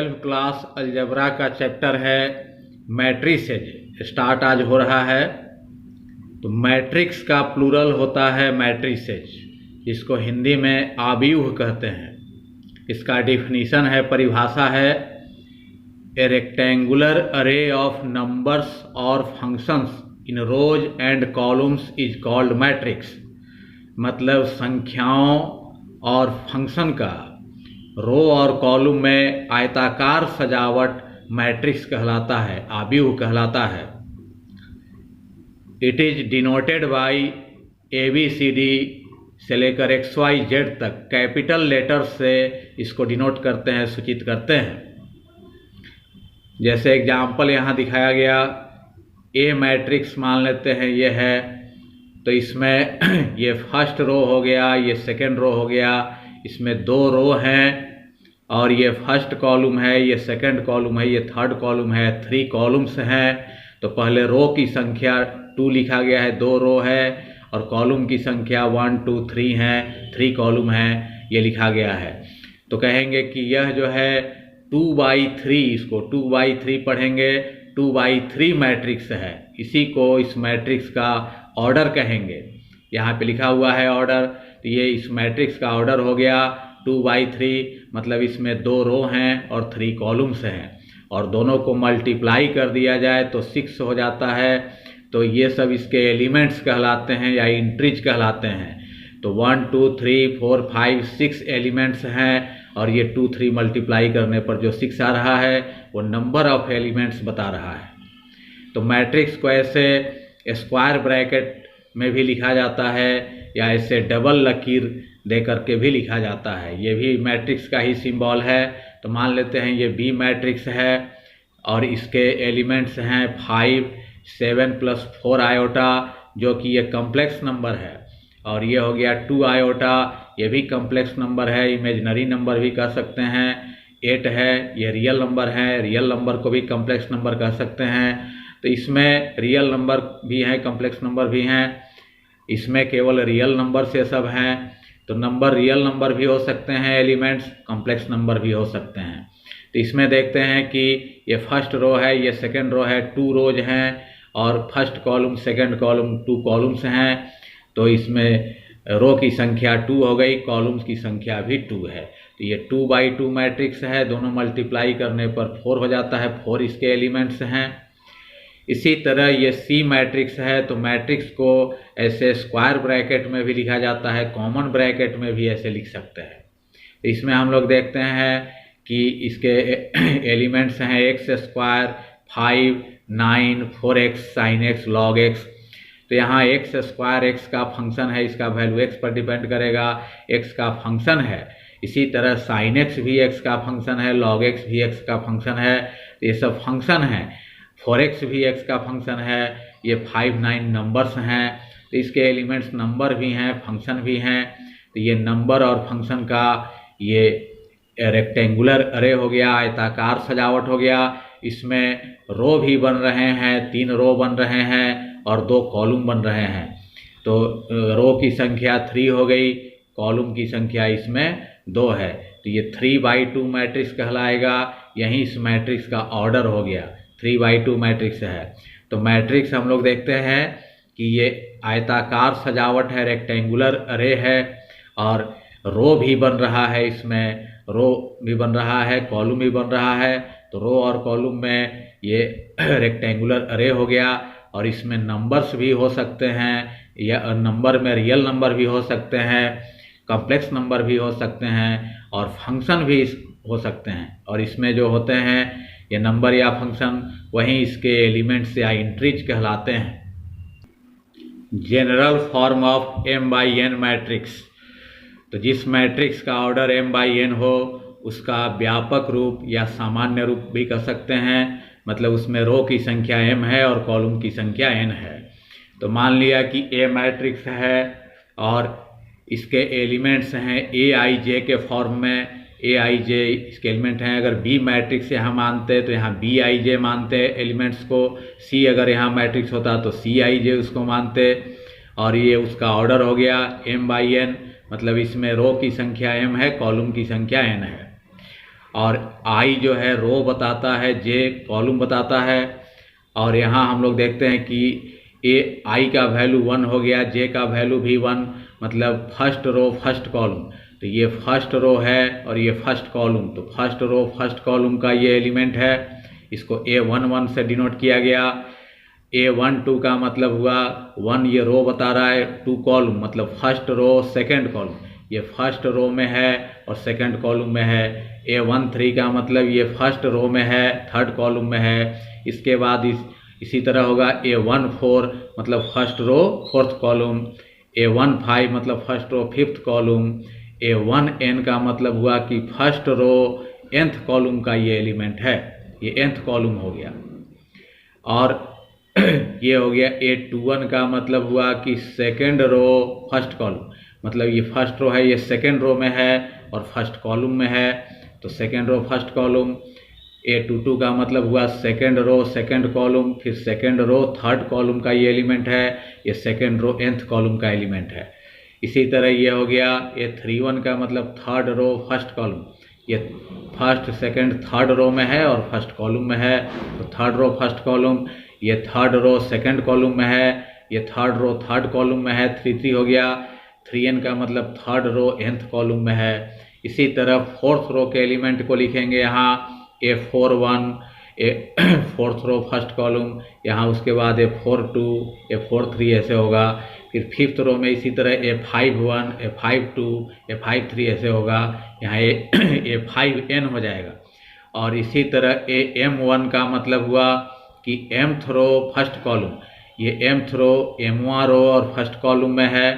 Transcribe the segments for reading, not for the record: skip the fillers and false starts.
12th class algebra का chapter है matrices. Start आज हो रहा है। तो मैट्रिक्स का प्लूरल होता है मैट्रिसेज, जिसको हिंदी में आव्यूह कहते हैं। इसका डिफिनीशन है, परिभाषा है, a rectangular array of numbers और functions in rows and columns is called matrix. मतलब संख्याओं और फंक्शन का रो और कॉलम में आयताकार सजावट मैट्रिक्स कहलाता है, आव्यूह कहलाता है। It is denoted by ABCD से लेकर XYZ तक कैपिटल लेटर से इसको डिनोट करते हैं, सूचित करते हैं। जैसे एग्जाम्पल यहाँ दिखाया गया, ए मैट्रिक्स मान लेते हैं ये है, तो इसमें ये फर्स्ट रो हो गया, ये सेकेंड रो हो गया, इसमें 2 रो हैं, और ये फर्स्ट कॉलम है, ये सेकंड कॉलम है, ये थर्ड कॉलम है, 3 कॉलम्स हैं। तो पहले रो की संख्या 2 लिखा गया है, 2 रो है, और कॉलम की संख्या 1 2 3 है, 3 कॉलम है, ये लिखा गया है। तो कहेंगे कि यह जो है 2/3, इसको 2/3 पढ़ेंगे, 2/3 मैट्रिक्स है। इसी को इस मैट्रिक्स का ऑर्डर कहेंगे। यहाँ पे लिखा हुआ है ऑर्डर, तो ये इस मैट्रिक्स का ऑर्डर हो गया 2/3। मतलब इसमें 2 रो हैं और 3 कॉलम्स हैं, और दोनों को मल्टीप्लाई कर दिया जाए तो 6 हो जाता है। तो ये सब इसके एलिमेंट्स कहलाते हैं या इंट्रीज कहलाते हैं। तो 1 2 3 4 5 6 एलिमेंट्स हैं, और ये 2 3 मल्टीप्लाई करने पर जो 6 आ रहा है वो नंबर ऑफ एलिमेंट्स बता रहा है। तो मैट्रिक्स को ऐसे स्क्वायर ब्रैकेट में भी लिखा जाता है, या ऐसे डबल लकीर दे करके भी लिखा जाता है। ये भी मैट्रिक्स का ही सिंबल है। तो मान लेते हैं ये B मैट्रिक्स है, और इसके एलिमेंट्स हैं 5 7 + 4 आयोटा, जो कि ये कॉम्प्लेक्स नंबर है, और ये हो गया 2 आयोटा, ये भी कॉम्प्लेक्स नंबर है, इमेजिनरी नंबर भी कह सकते हैं। 8 है, ये रियल नंबर है, रियल नंबर को भी कॉम्प्लेक्स नंबर कह सकते हैं। तो इसमें रियल नंबर भी हैं, कॉम्प्लेक्स नंबर भी हैं, इसमें केवल रियल नंबर से सब हैं। तो नंबर रियल नंबर भी हो सकते हैं, एलिमेंट्स कॉम्प्लेक्स नंबर भी हो सकते हैं। तो इसमें देखते हैं कि ये फर्स्ट रो है, ये सेकंड रो है, 2 रोज हैं, और first column second column 2 columns हैं। तो इसमें रो की संख्या 2 हो गई, कॉलम्स की संख्या भी 2 है। तो ये 2/2 मैट्रिक्स है, दोनों मल्टीप्लाई करने पर 4 हो जाता है, 4 इसके एलिमेंट्स हैं। इसी तरह ये C मैट्रिक्स है, तो मैट्रिक्स को ऐसे स्क्वायर ब्रैकेट में भी लिखा जाता है, कॉमन ब्रैकेट में भी ऐसे लिख सकते हैं। तो इसमें हम लोग देखते हैं कि इसके एलिमेंट्स हैं x², 5 9 4x sin x log x। तो यहाँ x² x का फंक्शन है, इसका वैल्यू x पर डिपेंड करेगा, x का फंक्शन है। इसी तरह sin x भी x का फंक्शन है, log x भी x का फंक्शन है। तो ये सब फंक्शन हैं। 4x भी x का फंक्शन है, ये 5 9 नंबर्स हैं। तो इसके एलिमेंट्स नंबर भी हैं, फंक्शन भी हैं। तो ये नंबर और फंक्शन का ये रेक्टेंगुलर अरे हो गया, आयताकार सजावट हो गया। इसमें रो भी बन रहे हैं, 3 रो बन रहे हैं, और 2 कॉलम बन रहे हैं। तो रो की संख्या 3 हो गई, कॉलम की संख्या इसमें 2 है। तो ये 3/2 मैट्रिक्स कहलाएगा। यही इस मैट्रिक्स का ऑर्डर हो गया, 3/2 मैट्रिक्स है। तो मैट्रिक्स हम लोग देखते हैं कि ये आयताकार सजावट है, रेक्टेंगुलर अरे है, और रो भी बन रहा है, इसमें रो भी बन रहा है, कॉलम भी बन रहा है। तो रो और कॉलम में ये रेक्टेंगुलर अरे हो गया, और इसमें नंबर्स भी हो सकते हैं, या नंबर में रियल नंबर भी हो सकते हैं, कॉम्प्लेक्स नंबर भी हो सकते हैं, और फंक्शन भी हो सकते हैं। और इसमें जो होते हैं ये नंबर या फंक्शन, वहीं इसके एलिमेंट्स या इंट्रीज कहलाते हैं। General form of M/N matrix. तो जिस मैट्रिक्स का ऑर्डर M/N हो, उसका व्यापक रूप या सामान्य रूप भी कह सकते हैं। मतलब उसमें रो की संख्या m है और कॉलम की संख्या n है। तो मान लिया कि A मैट्रिक्स है, और इसके एलिमेंट्स हैं Aij के फॉर्म में, Aij इसके एलिमेंट हैं। अगर B मैट्रिक्स यहाँ मानते तो यहाँ Bij मानते एलिमेंट्स को, C अगर यहाँ मैट्रिक्स होता तो Cij उसको मानते, और ये उसका ऑर्डर हो गया M/N। मतलब इसमें रो की संख्या m है, कॉलम की संख्या n है। और आई जो है रो बताता है, जे कॉलम बताता है। और यहाँ हम लोग देखते हैं कि ए आई का वैल्यू 1 हो गया, जे का वैल्यू भी 1, मतलब फर्स्ट रो फर्स्ट कॉलम। तो ये फर्स्ट रो है और ये फर्स्ट कॉलम, तो फर्स्ट रो फर्स्ट कॉलम का ये एलिमेंट है, इसको A11 से डिनोट किया गया। A12 का मतलब हुआ 1 ये रो बता रहा है, 2 कॉलम मतलब फर्स्ट रो सेकंड कॉलम, ये फर्स्ट रो में है और सेकंड कॉलम में है। A13 का मतलब ये फर्स्ट रो में है, थर्ड कॉलम में है। इसके बाद इसी तरह होगा A14 मतलब first row fourth column, A15 मतलब first row fifth column, A1n का मतलब हुआ कि फर्स्ट रो nth कॉलम का ये एलिमेंट है, ये nth कॉलम हो गया। और ये हो गया A21 का मतलब हुआ कि सेकेंड रो फर्स्ट कॉलम, मतलब ये फर्स्ट रो है, ये सेकेंड रो में है और फर्स्ट कॉलम में है, तो second row first column. A22 का मतलब हुआ सेकेंड रो सेकेंड कॉलम, फिर सेकेंड रो थर्ड कॉलम का ये एलिमेंट है, ये सेकेंड रो nth कॉलम का एलिमेंट है। इसी तरह ये हो गया A31 का मतलब थर्ड रो फर्स्ट कॉलम, ये फर्स्ट सेकेंड थर्ड रो में है और फर्स्ट कॉलम में है, तो थर्ड रो फर्स्ट कॉलम। ये थर्ड रो सेकेंड कॉलम में है, ये थर्ड रो थर्ड कॉलम में है, 3 हो गया। 3n का मतलब थर्ड रो nth कॉलम में है। इसी तरह फोर्थ रो के एलिमेंट को लिखेंगे यहाँ A41 fourth row first column, यहाँ उसके बाद A42 A43 ऐसे होगा। फिर फिफ्थ रो में इसी तरह A51 A52 A53 ऐसे होगा, यहाँ A5n हो जाएगा। और इसी तरह AM1 का मतलब हुआ कि mth रो फर्स्ट कॉलम, ये mth रो mवां रो और फर्स्ट कॉलम में है,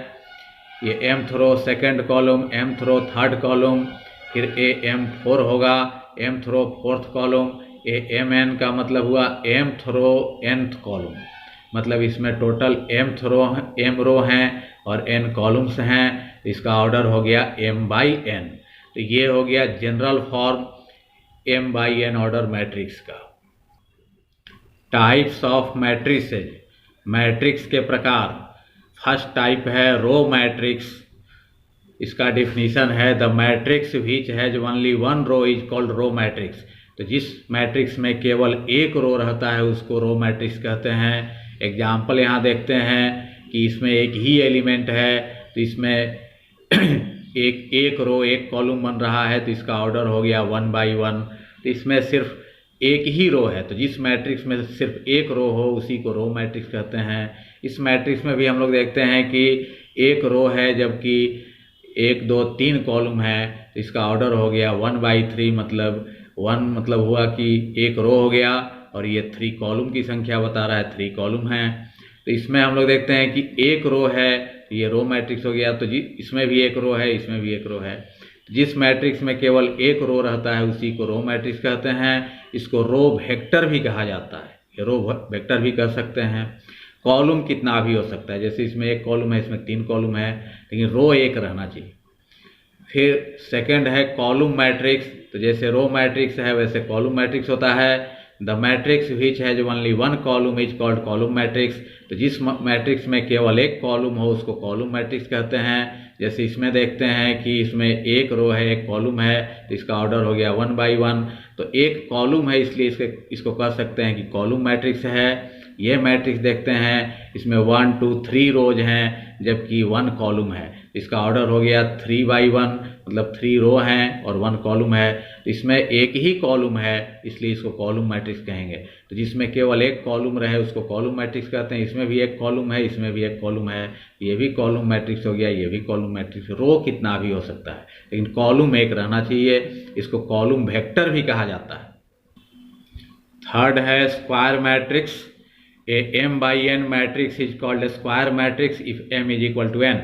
ये mth row second column, mth row third column, फिर AM4 होगा, mth row fourth column. AMN का मतलब हुआ mth रो nth कॉलम, मतलब इसमें टोटल m रो हैं और n कॉलम्स हैं, इसका ऑर्डर हो गया m/n। तो ये हो गया general form m/n order matrix का। टाइप्स ऑफ मैट्रिसेज, मैट्रिक्स के प्रकार। फर्स्ट टाइप है रो मैट्रिक्स। इसका डिफिनीशन है the matrix which has only one row is called row matrix. तो जिस मैट्रिक्स में केवल एक रो रहता है उसको रो मैट्रिक्स कहते हैं। एग्जाम्पल यहाँ देखते हैं कि इसमें एक ही एलिमेंट है, तो इसमें एक रो एक कॉलम बन रहा है, तो इसका ऑर्डर हो गया 1/1। तो इसमें सिर्फ एक ही रो है, तो जिस मैट्रिक्स में सिर्फ एक रो हो उसी को रो मैट्रिक्स कहते हैं। इस मैट्रिक्स में भी हम लोग देखते हैं कि एक रो है जबकि 1 2 3 कॉलम है, तो इसका ऑर्डर हो गया 1/3, मतलब 1 मतलब हुआ कि एक रो हो गया और ये 3 कॉलम की संख्या बता रहा है, 3 कॉलम हैं। तो इसमें हम लोग देखते हैं कि एक रो है, तो ये रो मैट्रिक्स हो गया। तो इसमें भी एक रो है, इसमें भी एक रो है। जिस मैट्रिक्स में केवल एक रो रहता है उसी को रो मैट्रिक्स कहते हैं। इसको रो वेक्टर भी कहा जाता है, ये रो वेक्टर भी कह सकते हैं। कॉलम कितना भी हो सकता है, जैसे इसमें एक कॉलम है, इसमें 3 कॉलम है, लेकिन रो एक रहना चाहिए। फिर सेकंड है कॉलम मैट्रिक्स। तो जैसे रो मैट्रिक्स है वैसे कॉलम मैट्रिक्स होता है। The matrix which has only one column is called column matrix. तो जिस मैट्रिक्स में केवल एक कॉलम हो उसको कॉलम मैट्रिक्स कहते हैं। जैसे इसमें देखते हैं कि इसमें एक रो है एक कॉलम है, तो इसका ऑर्डर हो गया 1/1। तो एक कॉलम है इसलिए इसको कह सकते हैं कि कॉलम मैट्रिक्स है। ये मैट्रिक्स देखते हैं इसमें 1 2 3 रोज हैं जबकि 1 कॉलम है, इसका ऑर्डर हो गया 3/1, मतलब 3 रो हैं और 1 कॉलम है। तो इसमें एक ही कॉलम है इसलिए इसको कॉलम मैट्रिक्स कहेंगे। तो जिसमें केवल एक कॉलम रहे उसको कॉलम मैट्रिक्स कहते हैं। इसमें भी एक कॉलम है, इसमें भी एक कॉलम है, ये भी कॉलम मैट्रिक्स हो गया, ये भी कॉलम मैट्रिक्स। रो कितना भी हो सकता है लेकिन कॉलम एक रहना चाहिए, इसको कॉलम वेक्टर भी कहा जाता है। थर्ड है square matrix. A m/n matrix is called square matrix if m is equal to n।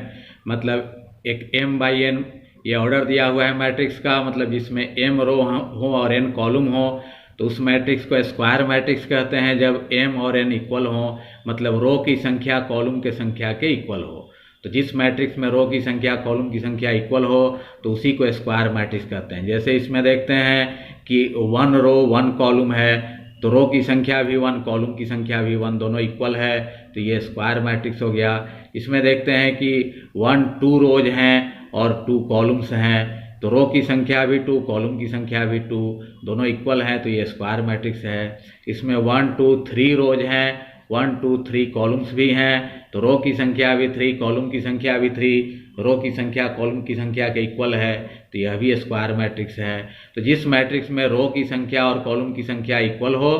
मतलब एक m/n ये ऑर्डर दिया हुआ है मैट्रिक्स का, मतलब जिसमें m रो हो और n कॉलम हो, तो उस मैट्रिक्स को स्क्वायर मैट्रिक्स कहते हैं जब m और n इक्वल हो, मतलब रो की संख्या कॉलम के संख्या के इक्वल हो। तो जिस मैट्रिक्स में रो की संख्या कॉलम की संख्या इक्वल हो तो उसी को स्क्वायर मैट्रिक्स कहते हैं। जैसे इसमें देखते हैं कि 1 रो 1 कॉलम है, तो रो की संख्या भी 1 कॉलम की संख्या भी 1, दोनों इक्वल है, तो ये स्क्वायर मैट्रिक्स हो गया। इसमें देखते हैं कि 1 2 रोज हैं और 2 कॉलम्स हैं, तो रो की संख्या भी 2, कॉलम की संख्या भी 2, दोनों इक्वल हैं, तो ये स्क्वायर मैट्रिक्स है। इसमें 1 2 3 रोज हैं, 1 2 3 कॉलम्स भी हैं, तो रो की संख्या भी 3, कॉलम की संख्या भी 3, रो की संख्या कॉलम की संख्या के इक्वल है, तो यह भी स्क्वायर मैट्रिक्स है। तो जिस मैट्रिक्स में रो की संख्या और कॉलम की संख्या इक्वल हो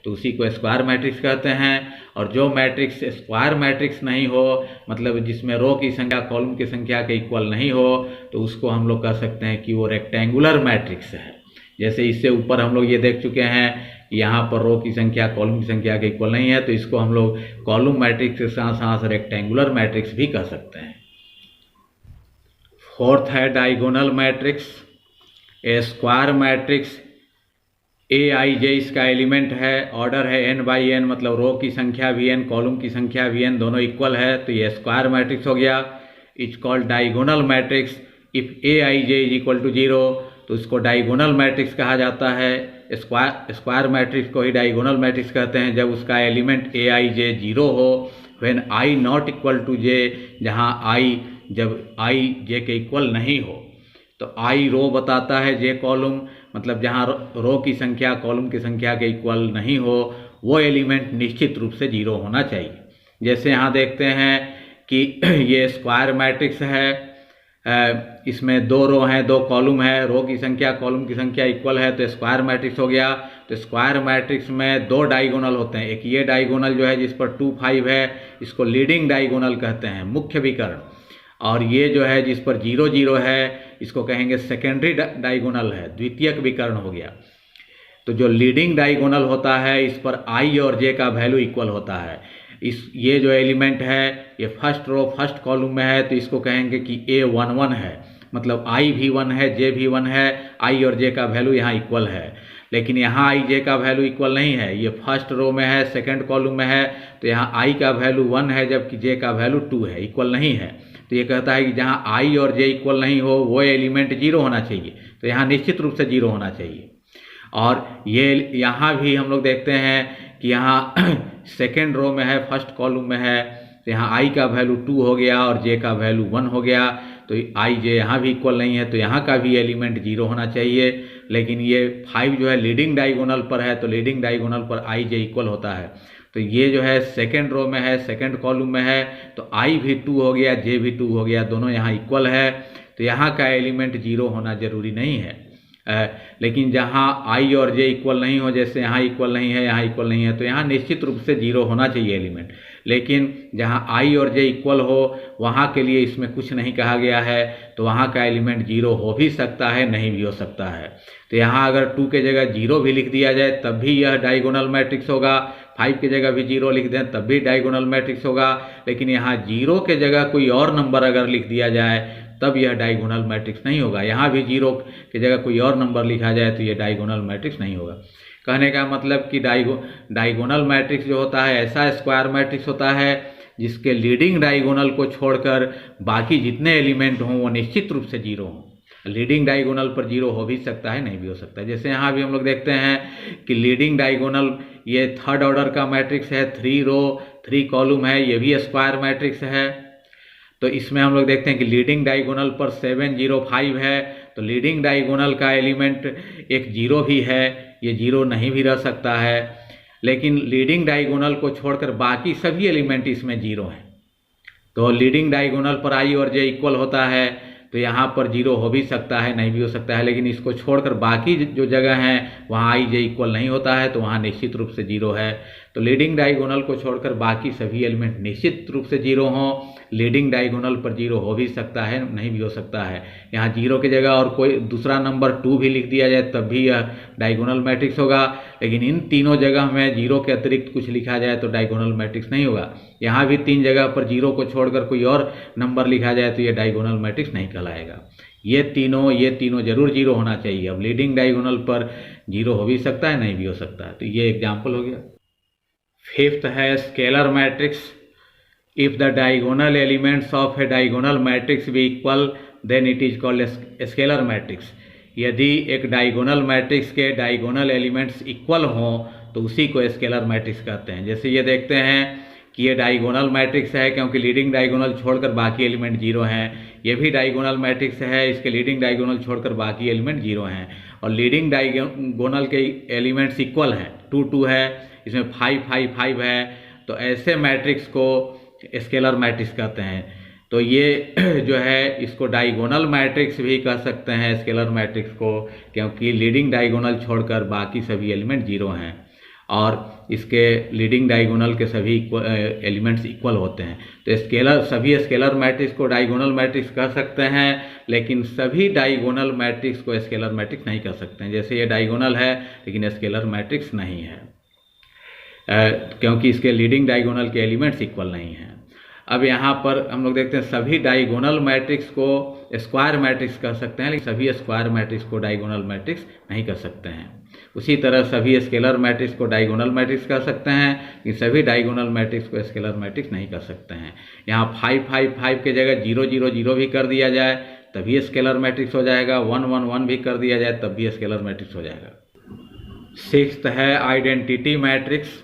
तो उसी को स्क्वायर मैट्रिक्स कहते हैं। और जो मैट्रिक्स स्क्वायर मैट्रिक्स नहीं हो, मतलब जिसमें रो की संख्या कॉलम की संख्या के इक्वल नहीं हो, तो उसको हम लोग कह सकते हैं कि वो रेक्टेंगुलर मैट्रिक्स है। जैसे इससे ऊपर हम लोग ये देख चुके हैं कि यहाँ पर रो की संख्या कॉलम की संख्या के इक्वल नहीं है, तो इसको हम लोग कॉलम मैट्रिक्स के साथ साथ रेक्टेंगुलर मैट्रिक्स भी कह सकते हैं। फोर्थ है डायगोनल मैट्रिक्स। ए स्क्वायर मैट्रिक्स AIJ इसका एलिमेंट है, ऑर्डर है n/n, मतलब रो की संख्या भी n, कॉलम की संख्या भी n, दोनों इक्वल है, तो ये स्क्वायर मैट्रिक्स हो गया। Is called diagonal matrix if AIJ is equal to 0, तो इसको डायगोनल मैट्रिक्स कहा जाता है। स्क्वायर मैट्रिक्स को ही डायगोनल मैट्रिक्स कहते हैं जब उसका एलिमेंट AIJ 0 हो, when I not equal to j, जहाँ जब I j के इक्वल नहीं हो, तो I रो बताता है, j कॉलम, मतलब जहाँ रो की संख्या कॉलम की संख्या के इक्वल नहीं हो वो एलिमेंट निश्चित रूप से 0 होना चाहिए। जैसे यहाँ देखते हैं कि ये स्क्वायर मैट्रिक्स है, इसमें 2 रो हैं 2 कॉलम है, रो की संख्या कॉलम की संख्या इक्वल है, तो स्क्वायर मैट्रिक्स हो गया। तो स्क्वायर मैट्रिक्स में 2 डायगोनल होते हैं, एक ये डायगोनल जो है जिस पर 2 5 है, इसको लीडिंग डायगोनल कहते हैं, मुख्य विकर्ण, और ये जो है जिस पर 0 0 है इसको कहेंगे सेकेंडरी डायगोनल है, द्वितीयक विकर्ण हो गया। तो जो लीडिंग डायगोनल होता है इस पर I और J का वैल्यू इक्वल होता है। ये जो एलिमेंट है ये फर्स्ट रो फर्स्ट कॉलम में है, तो इसको कहेंगे कि A 1 1 है, मतलब I भी 1 है, J भी 1 है, I और J का वैल्यू यहाँ इक्वल है। लेकिन यहाँ I J का वैल्यू इक्वल नहीं है, ये फर्स्ट रो में है सेकेंड कॉलम में है, तो यहाँ I का वैल्यू 1 है जबकि J का वैल्यू 2 है, इक्वल नहीं है। तो ये कहता है कि जहाँ I और J इक्वल नहीं हो वो एलिमेंट 0 होना चाहिए, तो यहाँ निश्चित रूप से 0 होना चाहिए। और ये यहाँ भी हम लोग देखते हैं कि यहाँ सेकेंड रो में है फर्स्ट कॉलम में है, तो यहाँ I का वैल्यू 2 हो गया और J का वैल्यू 1 हो गया, तो I J यहाँ भी इक्वल नहीं है, तो यहाँ का भी एलिमेंट 0 होना चाहिए। लेकिन ये 5 जो है लीडिंग डायगोनल पर है, तो लीडिंग डायगोनल पर I J इक्वल होता है, तो ये जो है सेकेंड रो में है सेकेंड कॉलम में है, तो I भी 2 हो गया J भी 2 हो गया, दोनों यहाँ इक्वल है, तो यहाँ का एलिमेंट 0 होना जरूरी नहीं है। लेकिन जहाँ I और J इक्वल नहीं हो, जैसे यहाँ इक्वल नहीं है यहाँ इक्वल नहीं है, तो यहाँ निश्चित रूप से 0 होना चाहिए एलिमेंट। लेकिन जहाँ I और J इक्वल हो वहाँ के लिए इसमें कुछ नहीं कहा गया है, तो वहाँ का एलिमेंट 0 हो भी सकता है नहीं भी हो सकता है। तो यहाँ अगर 2 के जगह 0 भी लिख दिया जाए तब भी यह डायगोनल मैट्रिक्स होगा, 5 की जगह भी 0 लिख दें तब भी डायगोनल मैट्रिक्स होगा। लेकिन यहाँ 0 के जगह कोई और नंबर अगर लिख दिया जाए तब यह डायगोनल मैट्रिक्स नहीं होगा। यहाँ भी 0 की जगह कोई और नंबर लिखा जाए तो यह डायगोनल मैट्रिक्स नहीं होगा। कहने का मतलब कि डायगोनल मैट्रिक्स जो होता है ऐसा स्क्वायर मैट्रिक्स होता है जिसके लीडिंग डायगोनल को छोड़कर बाकी जितने एलिमेंट हों वो निश्चित रूप से 0 हों। लीडिंग डायगोनल पर 0 हो भी सकता है नहीं भी हो सकता है। जैसे यहाँ भी हम लोग देखते हैं कि लीडिंग डायगोनल ये थर्ड ऑर्डर का मैट्रिक्स है, 3 रो 3 कॉलम है, ये भी स्क्वायर मैट्रिक्स है। तो इसमें हम लोग देखते हैं कि लीडिंग डायगोनल पर 7 0 5 है, तो लीडिंग डायगोनल का एलिमेंट एक 0 भी है, ये 0 नहीं भी रह सकता है। लेकिन लीडिंग डायगोनल को छोड़कर बाकी सभी एलिमेंट इसमें 0 हैं। तो लीडिंग डायगोनल पर I और J इक्वल होता है, तो यहाँ पर 0 हो भी सकता है नहीं भी हो सकता है। लेकिन इसको छोड़कर बाकी जो जगह हैं वहाँ I J इक्वल नहीं होता है, तो वहाँ निश्चित रूप से 0 है। तो लीडिंग डायगोनल को छोड़कर बाकी सभी एलिमेंट निश्चित रूप से 0 हों। लीडिंग डायगोनल पर 0 हो भी सकता है नहीं भी हो सकता है। यहाँ 0 की जगह और कोई दूसरा नंबर 2 भी लिख दिया जाए तब भी यह डायगोनल मैट्रिक्स होगा। लेकिन इन तीनों जगह में 0 के अतिरिक्त कुछ लिखा जाए तो डायगोनल मैट्रिक्स नहीं होगा। यहाँ भी 3 जगह पर 0 को छोड़कर कोई और नंबर लिखा जाए तो यह डायगोनल मैट्रिक्स नहीं कहलाएगा। ये तीनों जरूर 0 होना चाहिए। अब लीडिंग डायगोनल पर 0 हो भी सकता है नहीं भी हो सकता है। तो ये एग्जाम्पल हो गया। फिफ्थ है scalar matrix. If the diagonal elements of a diagonal matrix be equal then it is called scalar matrix. यदि एक डायगोनल मैट्रिक्स के डायगोनल एलिमेंट्स इक्वल हों तो उसी को स्केलर मैट्रिक्स कहते हैं। जैसे ये देखते हैं कि ये डायगोनल मैट्रिक्स है क्योंकि लीडिंग डायगोनल छोड़कर बाकी एलिमेंट जीरो हैं। ये भी डायगोनल मैट्रिक्स है, इसके लीडिंग डायगोनल छोड़कर बाकी एलिमेंट जीरो हैं। और लीडिंग डायगोनल के एलिमेंट्स इक्वल हैं, 2 2 है, इसमें 5 5 5 है। तो ऐसे मैट्रिक्स को स्केलर मैट्रिक्स कहते हैं। तो ये जो है इसको डायगोनल मैट्रिक्स भी कह सकते हैं स्केलर मैट्रिक्स को, क्योंकि लीडिंग डायगोनल छोड़कर बाकी सभी एलिमेंट जीरो हैं और इसके लीडिंग डायगोनल के सभी एलिमेंट्स इक्वल होते हैं। तो सभी स्केलर मैट्रिक्स को डायगोनल मैट्रिक्स कह सकते हैं, लेकिन सभी डायगोनल मैट्रिक्स को स्केलर मैट्रिक्स नहीं कह सकते हैं। जैसे ये डायगोनल है लेकिन स्केलर मैट्रिक्स नहीं है, क्योंकि इसके लीडिंग डायगोनल के एलिमेंट्स इक्वल नहीं हैं। अब यहाँ पर हम लोग देखते हैं सभी डायगोनल मैट्रिक्स को स्क्वायर मैट्रिक्स कह सकते हैं, लेकिन सभी स्क्वायर मैट्रिक्स को डायगोनल मैट्रिक्स नहीं कह सकते हैं। उसी तरह सभी स्केलर मैट्रिक्स को डायगोनल मैट्रिक्स कह सकते हैं, लेकिन सभी डायगोनल मैट्रिक्स को स्केलर मैट्रिक्स नहीं कह सकते हैं। यहाँ 5 5 5 के जगह 0 0 0 भी कर दिया जाए तभी स्केलर मैट्रिक्स हो जाएगा, 1 1 1 भी कर दिया जाए तब भी स्केलर मैट्रिक्स हो जाएगा। 6th है identity matrix.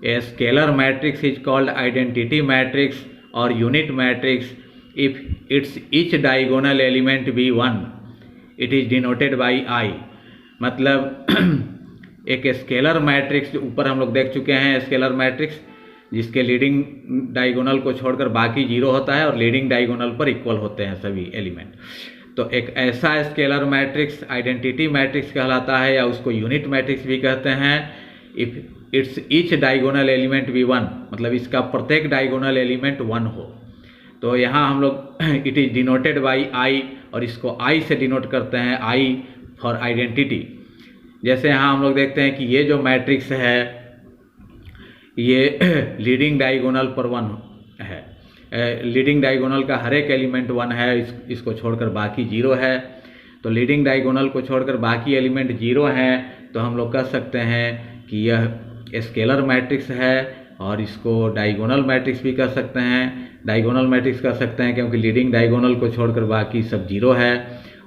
A scalar matrix is called identity matrix or unit matrix if its each diagonal element be 1. It is denoted by I. मतलब एक स्केलर मैट्रिक्स ऊपर हम लोग देख चुके हैं, स्केलर मैट्रिक्स जिसके लीडिंग डायगोनल को छोड़कर बाकी जीरो होता है और लीडिंग डायगोनल पर इक्वल होते हैं सभी एलिमेंट। तो एक ऐसा स्केलर मैट्रिक्स आइडेंटिटी मैट्रिक्स कहलाता है या उसको यूनिट मैट्रिक्स भी कहते हैं। If it's each diagonal element भी 1, मतलब इसका प्रत्येक डायगोनल एलिमेंट 1 हो। तो यहाँ हम लोग it is denoted by I, और इसको आई से डिनोट करते हैं, आई फॉर आइडेंटिटी। जैसे यहाँ हम लोग देखते हैं कि ये जो मैट्रिक्स है ये लीडिंग डायगोनल पर 1 है, लीडिंग डायगोनल का हर एक एलिमेंट 1 है, इसको छोड़कर बाकी 0 है। तो लीडिंग डायगोनल को छोड़कर बाकी एलिमेंट 0 हैं, तो हम लोग कह सकते हैं कि यह स्केलर मैट्रिक्स है, और इसको डायगोनल मैट्रिक्स भी कह सकते हैं। डायगोनल मैट्रिक्स कह सकते हैं क्योंकि लीडिंग डायगोनल को छोड़कर बाकी सब 0 है,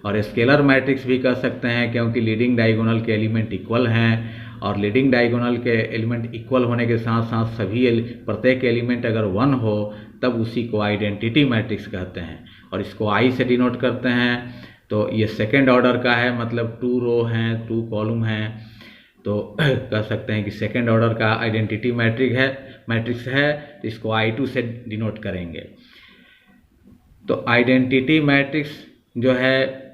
और स्केलर मैट्रिक्स भी कह सकते हैं क्योंकि लीडिंग डायगोनल के एलिमेंट इक्वल हैं, और लीडिंग डायगोनल के एलिमेंट इक्वल होने के साथ साथ सभी प्रत्येक एलिमेंट अगर 1 हो तब उसी को आइडेंटिटी मैट्रिक्स कहते हैं, और इसको आई से डिनोट करते हैं। तो ये सेकेंड ऑर्डर का है, मतलब 2 रो हैं 2 कॉलम हैं, तो कह सकते हैं कि सेकेंड ऑर्डर का आइडेंटिटी मैट्रिक्स है, तो इसको I2 से डिनोट करेंगे। तो आइडेंटिटी मैट्रिक्स जो है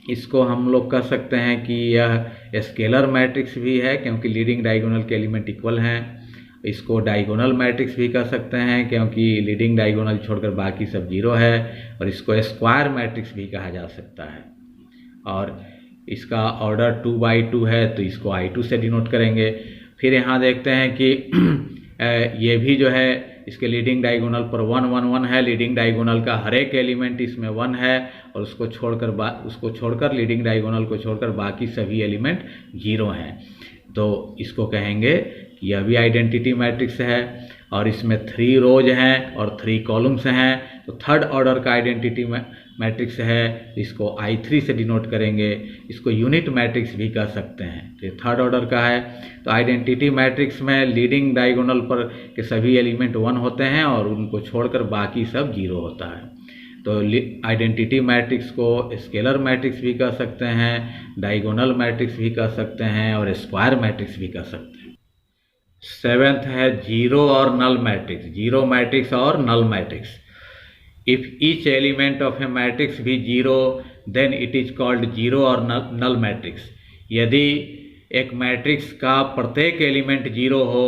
इसको हम लोग कह सकते हैं कि यह स्केलर मैट्रिक्स भी है क्योंकि लीडिंग डायगोनल के एलिमेंट इक्वल हैं। इसको डायगोनल मैट्रिक्स भी कह सकते हैं क्योंकि लीडिंग डायगोनल छोड़कर बाकी सब 0 है, और इसको स्क्वायर मैट्रिक्स भी कहा जा सकता है। और इसका ऑर्डर 2/2 है, तो इसको I2 से डिनोट करेंगे। फिर यहाँ देखते हैं कि ये भी जो है इसके लीडिंग डायगोनल पर 1 1 1 है, लीडिंग डायगोनल का हर एक एलिमेंट इसमें 1 है, और उसको छोड़कर लीडिंग डायगोनल को छोड़कर बाकी सभी एलिमेंट 0 हैं। तो इसको कहेंगे कि यह भी आइडेंटिटी मैट्रिक्स है, और इसमें 3 रोज हैं और 3 कॉलम्स हैं, तो थर्ड ऑर्डर का आइडेंटिटी मैट्रिक्स है, इसको I3 से डिनोट करेंगे। इसको यूनिट मैट्रिक्स भी कह सकते हैं, तो ये थर्ड ऑर्डर का है। तो आइडेंटिटी मैट्रिक्स में लीडिंग डायगोनल पर के सभी एलिमेंट 1 होते हैं और उनको छोड़कर बाकी सब 0 होता है। तो आइडेंटिटी मैट्रिक्स को स्केलर मैट्रिक्स भी कह सकते हैं, डायगोनल मैट्रिक्स भी कह सकते हैं, और स्क्वायर मैट्रिक्स भी कह सकते हैं। 7th है जीरो और नल मैट्रिक्स, जीरो मैट्रिक्स और null matrix. If each element of a matrix be 0, then it is called zero और null matrix। यदि एक मैट्रिक्स का प्रत्येक एलिमेंट 0 हो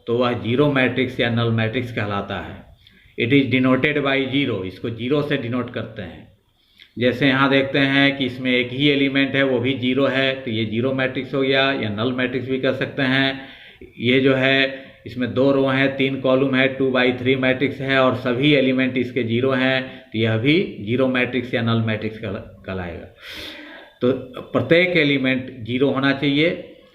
तो वह जीरो मैट्रिक्स या नल मैट्रिक्स कहलाता है। इट इज़ डिनोटेड बाई 0, इसको 0 से डिनोट करते हैं। जैसे यहाँ देखते हैं कि इसमें एक ही एलिमेंट है वो भी 0 है, तो ये जीरो मैट्रिक्स हो गया, या नल मैट्रिक्स भी कह सकते हैं। ये जो है इसमें 2 रो हैं 3 कॉलम है, 2/3 मैट्रिक्स है, और सभी एलिमेंट इसके 0 हैं, तो यह भी जीरो मैट्रिक्स या नल मैट्रिक्स कहलाएगा। तो प्रत्येक एलिमेंट 0 होना चाहिए।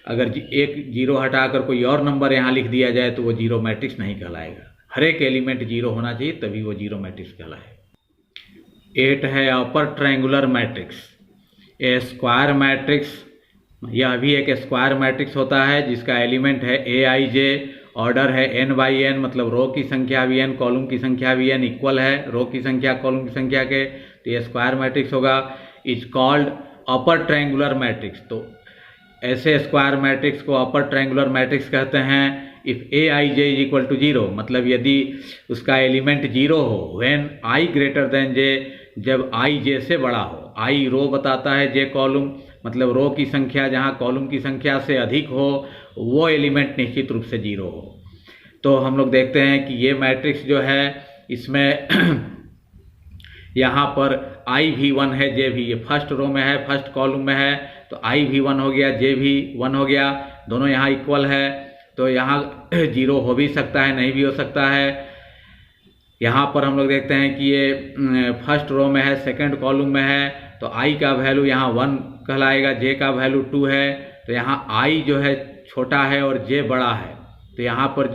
अगर एक 0 हटाकर कोई और नंबर यहाँ लिख दिया जाए तो वो जीरो मैट्रिक्स नहीं कहलाएगा। हर एक एलिमेंट 0 होना चाहिए तभी वो जीरो मैट्रिक्स कहलाएगा। 8 है अपर ट्रायंगुलर मैट्रिक्स। ए स्क्वायर मैट्रिक्स, यह भी एक स्क्वायर मैट्रिक्स होता है जिसका एलिमेंट है AIJ ऑर्डर है n/n, मतलब रो की संख्या भी n, कॉलम की संख्या भी n, इक्वल है रो की संख्या कॉलम की संख्या के, तो ये स्क्वायर मैट्रिक्स होगा। Is called upper triangular matrix. तो ऐसे स्क्वायर मैट्रिक्स को अपर ट्रायंगुलर मैट्रिक्स कहते हैं। If aij is equal to 0, मतलब यदि उसका एलिमेंट 0 हो, when i greater than j, जब i j से बड़ा हो। i रो बताता है, j कॉलम, मतलब रो की संख्या जहाँ कॉलम की संख्या से अधिक हो वो एलिमेंट निश्चित रूप से 0 हो। तो हम लोग देखते हैं कि ये मैट्रिक्स जो है इसमें यहाँ पर i भी 1 है, j भी, ये फर्स्ट रो में है, फर्स्ट कॉलम में है, तो i भी 1 हो गया, j भी 1 हो गया, दोनों यहाँ इक्वल है। तो यहाँ 0 हो भी सकता है, नहीं भी हो सकता है। यहाँ पर हम लोग देखते हैं कि ये फर्स्ट रो में है, सेकंड कॉलम में है, तो i का वैल्यू यहाँ 1 कहलाएगा, j का वैल्यू 2 है, तो यहाँ i जो है छोटा है और j बड़ा है, तो यहाँ पर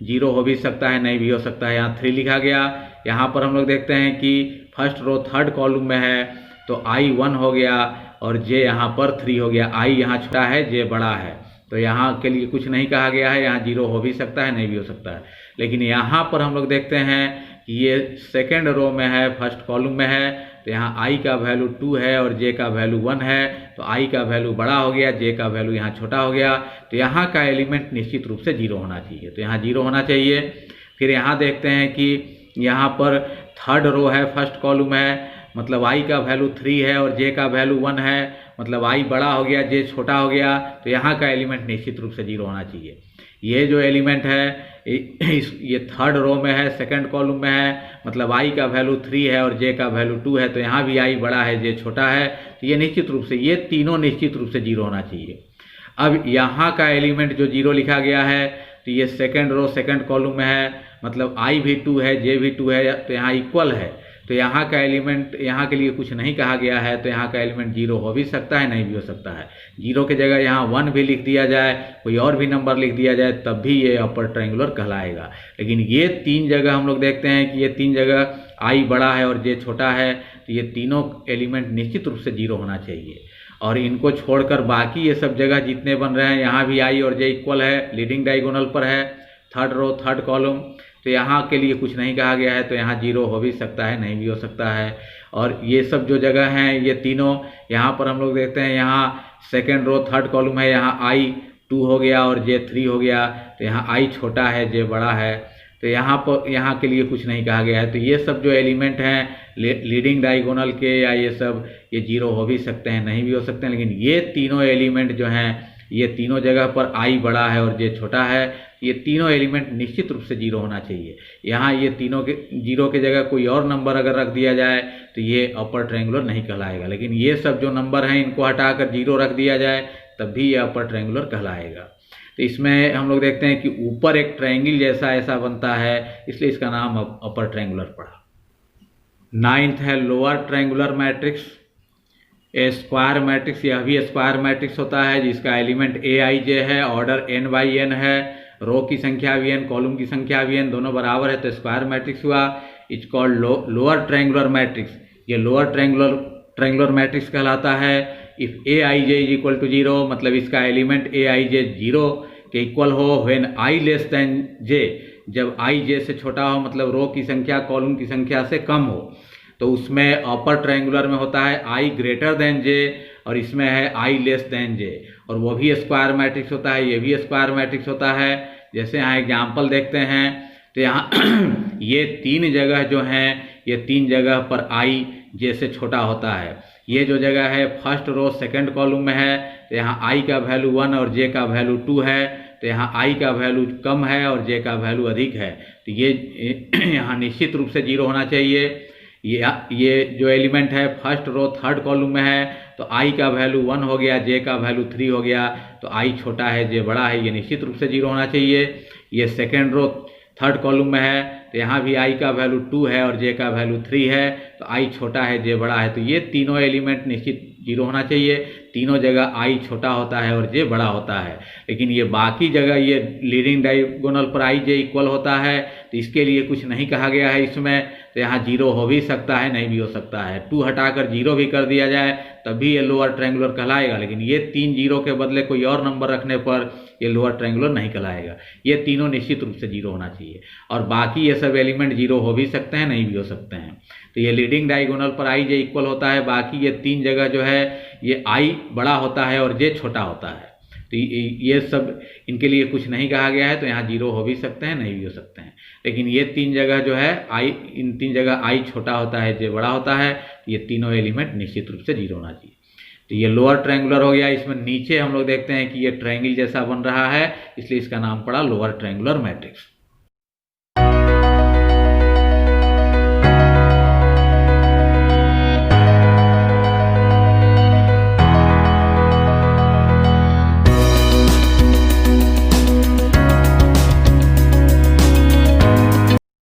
0 हो भी सकता है, नहीं भी हो सकता है। यहाँ 3 लिखा गया। यहाँ पर हम लोग देखते हैं कि फर्स्ट रो थर्ड कॉलम में है, तो i 1 हो गया और j यहाँ पर 3 हो गया। i यहाँ छोटा है, j बड़ा है, तो यहाँ के लिए कुछ नहीं कहा गया है, यहाँ 0 हो भी सकता है, नहीं भी हो सकता है। लेकिन यहाँ पर हम लोग देखते हैं कि ये सेकेंड रो में है, फर्स्ट कॉलम में है, तो यहाँ i का वैल्यू 2 है और j का वैल्यू 1 है, तो i का वैल्यू बड़ा हो गया, j का वैल्यू यहाँ छोटा हो गया, तो यहाँ का एलिमेंट निश्चित रूप से 0 होना चाहिए, तो यहाँ 0 होना चाहिए। फिर यहाँ देखते हैं कि यहाँ पर थर्ड रो है, फर्स्ट कॉलम है, मतलब i का वैल्यू 3 है और j का वैल्यू 1 है, मतलब i बड़ा हो गया, j छोटा हो गया, तो यहाँ का एलिमेंट निश्चित रूप से 0 होना चाहिए। ये जो एलिमेंट है ये थर्ड रो में है, सेकंड कॉलम में है, मतलब i का वैल्यू 3 है और j का वैल्यू 2 है, तो यहाँ भी i बड़ा है, j छोटा है, तो ये निश्चित रूप से, ये तीनों निश्चित रूप से 0 होना चाहिए। अब यहाँ का एलिमेंट जो 0 लिखा गया है, तो ये सेकंड रो सेकंड कॉलम में है, मतलब i भी 2 है, j भी 2 है, तो यहाँ इक्वल है, तो यहाँ का एलिमेंट, यहाँ के लिए कुछ नहीं कहा गया है, तो यहाँ का एलिमेंट 0 हो भी सकता है, नहीं भी हो सकता है। 0 की जगह यहाँ 1 भी लिख दिया जाए, कोई और भी नंबर लिख दिया जाए, तब भी ये अपर ट्रायंगुलर कहलाएगा। लेकिन ये 3 जगह हम लोग देखते हैं कि ये 3 जगह i बड़ा है और j छोटा है, तो ये तीनों एलिमेंट निश्चित रूप से 0 होना चाहिए। और इनको छोड़कर बाकी ये सब जगह जितने बन रहे हैं, यहाँ भी i और j इक्वल है, लीडिंग डायगोनल पर है, थर्ड रो थर्ड कॉलम, तो यहाँ के लिए कुछ नहीं कहा गया है, तो यहाँ 0 हो भी सकता है, नहीं भी हो सकता है। और ये सब जो जगह हैं ये तीनों, यहाँ पर हम लोग देखते हैं यहाँ सेकेंड रो थर्ड कॉलम है, यहाँ i 2 हो गया और j 3 हो गया, तो यहाँ i छोटा है, j बड़ा है, तो यहाँ पर यहाँ के लिए कुछ नहीं कहा गया है। तो ये सब जो एलिमेंट हैं लीडिंग डायगोनल के, या ये सब, ये 0 हो भी सकते हैं, नहीं भी हो सकते हैं। लेकिन ये तीनों एलिमेंट जो हैं, ये तीनों जगह पर i बड़ा है और j छोटा है, ये तीनों एलिमेंट निश्चित रूप से 0 होना चाहिए। यहाँ ये तीनों के 0 के जगह कोई और नंबर अगर रख दिया जाए तो ये अपर ट्रायंगुलर नहीं कहलाएगा। लेकिन ये सब जो नंबर हैं इनको हटाकर 0 रख दिया जाए तब भी ये अपर ट्रायंगुलर कहलाएगा। तो इसमें हम लोग देखते हैं कि ऊपर एक ट्रायंगल जैसा ऐसा बनता है, इसलिए इसका नाम अपर ट्रायंगुलर पड़ा। 9th है लोअर ट्रायंगुलर मैट्रिक्स। ए स्क्वायर मैट्रिक्स, यह भी स्क्वायर मैट्रिक्स होता है जिसका एलिमेंट aij है, ऑर्डर n/n है, रो की संख्या भी n, कॉलम की संख्या भी n, दोनों बराबर है, तो स्क्वायर मैट्रिक्स हुआ। Is called lower triangular matrix. ये लोअर ट्रायंगुलर मैट्रिक्स कहलाता है। If aij is equal to 0, मतलब इसका एलिमेंट aij 0 के इक्वल हो, when i less than j, जब i j से छोटा हो, मतलब रो की संख्या कॉलम की संख्या से कम हो, तो उसमें अपर ट्रायंगुलर में होता है i ग्रेटर देन j और इसमें है i लेस देन j, और वो भी स्क्वायर मैट्रिक्स होता है, ये भी स्क्वायर मैट्रिक्स होता है। जैसे यहाँ एग्जाम्पल देखते हैं, तो यहाँ ये 3 जगह जो हैं, ये 3 जगह पर i j से छोटा होता है। ये जो जगह है फर्स्ट रो सेकंड कॉलम में है, तो यहाँ i का वैल्यू 1 और j का वैल्यू 2 है, तो यहाँ i का वैल्यू कम है और j का वैल्यू अधिक है, तो ये यहाँ निश्चित रूप से 0 होना चाहिए। ये जो एलिमेंट है फर्स्ट रो थर्ड कॉलम में है, तो i का वैल्यू 1 हो गया, j का वैल्यू 3 हो गया, तो i छोटा है, j बड़ा है, ये निश्चित रूप से 0 होना चाहिए। ये सेकेंड रो थर्ड कॉलम में है, तो यहाँ भी i का वैल्यू 2 है और j का वैल्यू 3 है, तो i छोटा है, j बड़ा है, तो ये तीनों एलिमेंट निश्चित जीरो होना चाहिए। तीनों जगह आई छोटा होता है और जे बड़ा होता है, लेकिन ये बाकी जगह ये लीडिंग डायगोनल पर आई जे इक्वल होता है, तो इसके लिए कुछ नहीं कहा गया है इसमें, तो यहाँ जीरो हो भी सकता है, नहीं भी हो सकता है। 2 हटाकर जीरो भी कर दिया जाए तब भी ये लोअर ट्रायंगुलर कहलाएगा, लेकिन ये 3 जीरो के बदले कोई और नंबर रखने पर ये लोअर ट्रायंगुलर नहीं कहलाएगा। ये तीनों निश्चित रूप से जीरो होना चाहिए, और बाकी ये सब एलिमेंट जीरो हो भी सकते हैं, नहीं भी हो सकते हैं। तो ये लीडिंग डायगोनल पर आई जे इक्वल होता है, बाकी ये 3 जगह जो है ये आई बड़ा होता है और जे छोटा होता है। तो ये सब इनके लिए कुछ नहीं कहा गया है, तो यहाँ जीरो हो भी सकते हैं, नहीं भी हो सकते हैं। लेकिन ये 3 जगह जो है आई, इन 3 जगह आई छोटा होता है, जे बड़ा होता है, तो ये तीनों एलिमेंट निश्चित रूप से जीरो होना चाहिए। तो ये लोअर ट्रायंगुलर हो गया। इसमें नीचे हम लोग देखते हैं कि ये ट्रायंगल जैसा बन रहा है, इसलिए इसका नाम पड़ा लोअर ट्रायंगुलर मैट्रिक्स।